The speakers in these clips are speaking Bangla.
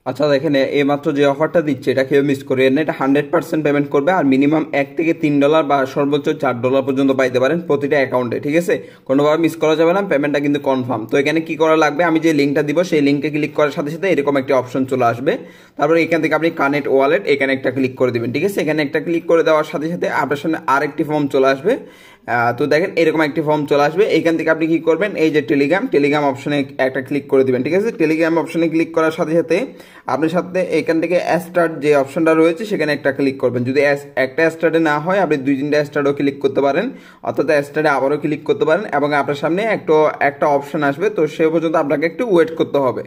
আচ্ছা দেখেন এই মাত্র যে অফারটা দিচ্ছে এটা কেউ মিস করিয়েন না, এটা 100% পেমেন্ট করবে আর মিনিমাম $1 থেকে $3 বা সর্বোচ্চ $4 পর্যন্ত পাইতে পারেন প্রতিটা অ্যাকাউন্টে, ঠিক আছে? কোনোভাবে মিস করা যাবে না, পেমেন্টটা কিন্তু কনফার্ম। তো এখানে কি করা লাগবে, আমি যে লিঙ্কটা দিব সেই লিঙ্কে ক্লিক করার সাথে সাথে এরকম একটা অপশন চলে আসবে। তারপরে এখান থেকে আপনি কানেক্ট ওয়ালেট এখানে একটা ক্লিক করে দিবেন, ঠিক আছে? এখানে একটা ক্লিক করে দেওয়ার সাথে সাথে আপনার সামনে আরেকটি ফর্ম চলে আসবে। তো দেখেন এরকম একটি ফর্ম চলে আসবে। এখান থেকে আপনি কি করবেন, এই যে টেলিগ্রাম অপশনে একটা ক্লিক করে দিবেন, ঠিক আছে? টেলিগ্রাম অপশনে ক্লিক করার সাথে সাথে আপনার সাথে এখান থেকে স্টার্ট যে অপশনটা রয়েছে সেখানে একটা ক্লিক করবেন। যদি একটা স্টার্টে না হয় আপনি 2-3টা স্টার্টও ক্লিক করতে পারেন, অর্থাৎ স্টার্টে আবারও ক্লিক করতে পারেন এবং আপনার সামনে একটা অপশন আসবে, তো সে পর্যন্ত আপনাকে একটু ওয়েট করতে হবে।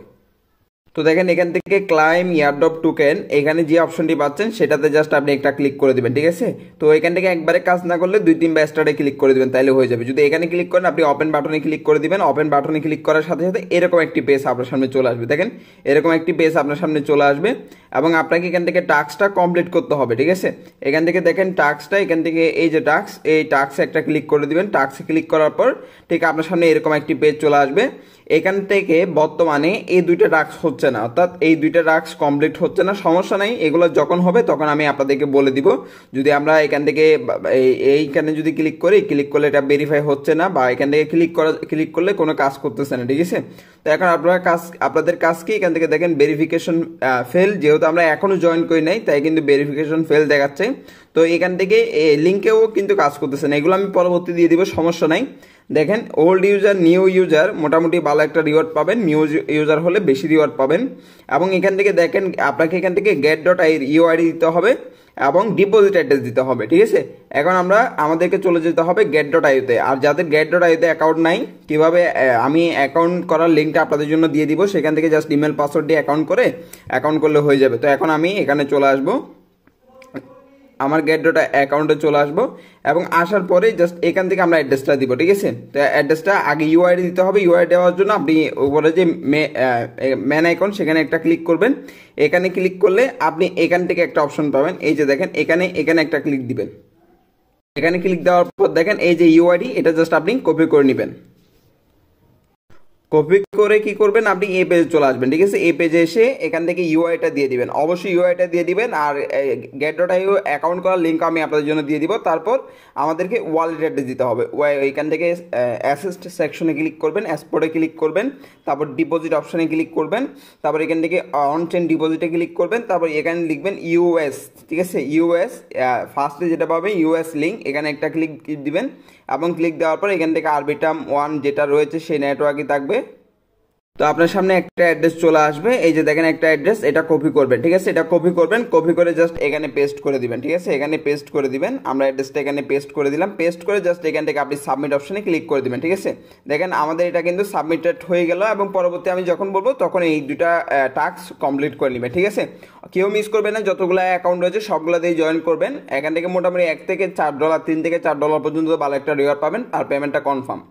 তো দেখেন এখান থেকে ক্লাইম ইয়ারড্রপ টোকেন এখানে যে অপশনটি পাচ্ছেন সেটাতে জাস্ট আপনি একটা ক্লিক করে দিবেন, ঠিক আছে? তো এখান থেকে একবারে কাজ না করলে 2-3বার স্টার্টে ক্লিক করে দিবেন, তাহলে হয়ে যাবে। যদি এখানে ক্লিক করেন আপনি ওপেন বাটনে ক্লিক করে দিবেন, ওপেন বাটনে ক্লিক করার সাথে সাথে এরকম একটি পেজ আপনার সামনে চলে আসবে। দেখেন এরকম একটি পেজ আপনার সামনে চলে আসবে এবং আপনাকে এখান থেকে টাস্কটা কমপ্লিট করতে হবে, ঠিক আছে? এখান থেকে দেখেন টাস্কটা, এখান থেকে এই যে টাস্ক, এই টাস্কে একটা ক্লিক করে দিবেন। টাস্কে ক্লিক করার পর ঠিক আপনার সামনে এরকম একটি পেজ চলে আসবে। এখান থেকে বর্তমানে এই দুইটা টাস্ক হচ্ছে না, অর্থাৎ এই দুইটা টাস্ক কমপ্লিট হচ্ছে না, সমস্যা নাই, এগুলো যখন হবে তখন আমি আপনাদেরকে বলে দিব। যদি আমরা এখান থেকে এইখানে যদি ক্লিক করলে এটা ভেরিফাই হচ্ছে না বা এখান থেকে ক্লিক করলে কোনো কাজ করতেছে না, ঠিক আছে? তো এখন আপনাদের কাজ কি, এখান থেকে দেখেন ভেরিফিকেশন ফেল, যেহেতু আমরা এখনো জয়েন করি নাই তাই কিন্তু ভেরিফিকেশন ফেল দেখাচ্ছে। তো এখান থেকে লিঙ্কেও কিন্তু কাজ করতেছে না, এগুলো আমি পরবর্তী দিয়ে দিব, সমস্যা নাই। দেখেন ওল্ড ইউজার নিউ ইউজার মোটামুটি ভালো একটা রিওয়ার্ড পাবেন, নিউ ইউজার হলে বেশি রিওয়ার্ড পাবেন। এবং এখান থেকে দেখেন আপনাকে এখান থেকে get.iuid দিতে হবে এবং ডিপোজিট অ্যাড্রেস দিতে হবে, ঠিক আছে? এখন আমাদেরকে চলে যেতে হবে get.iu-তে। আর যাদের get.iu-তে অ্যাকাউন্ট নাই, কিভাবে আমি অ্যাকাউন্ট করার লিঙ্কটা আপনাদের জন্য দিয়ে দিব, সেখান থেকে জাস্ট ইমেল পাসওয়ার্ড দিয়ে অ্যাকাউন্ট করলে হয়ে যাবে। তো এখন আমি এখানে চলে আসবো, আমার get.অ্যাকাউন্টে চলে আসবো এবং আসার পরে জাস্ট এখান থেকে আমরা অ্যাড্রেসটা দিব, ঠিক আছে? তো অ্যাড্রেসটা আগে ইউআইডি দিতে হবে। ইউআইডি দেওয়ার জন্য আপনি উপরে যে ম্যান আইকন সেখানে একটা ক্লিক করবেন। এখানে ক্লিক করলে আপনি এখান থেকে একটা অপশন পাবেন, এই যে দেখেন এখানে একটা ক্লিক দিবেন। এখানে ক্লিক দেওয়ার পর দেখেন এই যে ইউআইডি, এটা জাস্ট আপনি কপি করে নেবেন। কপি করে কি করবেন, আপনি এই পেজে চলে আসবেন, ঠিক আছে? এই পেজে এসে এখান থেকে ইউআইটা দিয়ে দিবেন, অবশ্যই ইউআইটা দিয়ে দিবেন। আর get.iu অ্যাকাউন্ট করার লিঙ্ক আমি আপনাদের জন্য দিয়ে দিব। তারপর আমাদেরকে ওয়ালেট অ্যাড্রেস দিতে হবে। এখান থেকে অ্যাসিস্ট সেকশনে ক্লিক করবেন, এক্সপোর্টে ক্লিক করবেন, তারপর ডিপোজিট অপশনে ক্লিক করবেন, তারপর এখান থেকে অন চেইন ডিপোজিটে ক্লিক করবেন, তারপর এখানে লিখবেন ইউএস, ঠিক আছে? ইউএস ফার্স্টে যেটা পাবেন ইউএস লিঙ্ক, এখানে একটা ক্লিক দিবেন এবং ক্লিক দেওয়ার পর এখান থেকে আরবিটাম 1 যেটা রয়েছে সেই নেটওয়ার্কই থাকবে। তো আপনার সামনে একটা অ্যাড্রেস চলে আসবে, এই যে দেখেন একটা অ্যাড্রেস, এটা কপি করবেন, ঠিক আছে? এটা কপি করবেন, কপি করে জাস্ট এখানে পেস্ট করে দিবেন, ঠিক আছে? এখানে পেস্ট করে দিবেন, আমরা অ্যাড্রেসটা এখানে পেস্ট করে দিলাম। পেস্ট করে জাস্ট এখান থেকে আপনি সাবমিট অপশনে ক্লিক করে দিবেন, ঠিক আছে? দেখেন আমাদের এটা কিন্তু সাবমিটেড হয়ে গেল এবং পরবর্তী আমি যখন বলবো তখন এই দুটা টাস্ক কমপ্লিট করে নেবেন, ঠিক আছে? কেউ মিস করবেন না, যতগুলো অ্যাকাউন্ট রয়েছে সবগুলোতেই জয়েন করবেন। এখান থেকে মোটামুটি $1 থেকে $4, $3 থেকে $4 পর্যন্ত ভালো একটা রিওয়ার্ড পাবেন আর পেমেন্টটা কনফার্ম।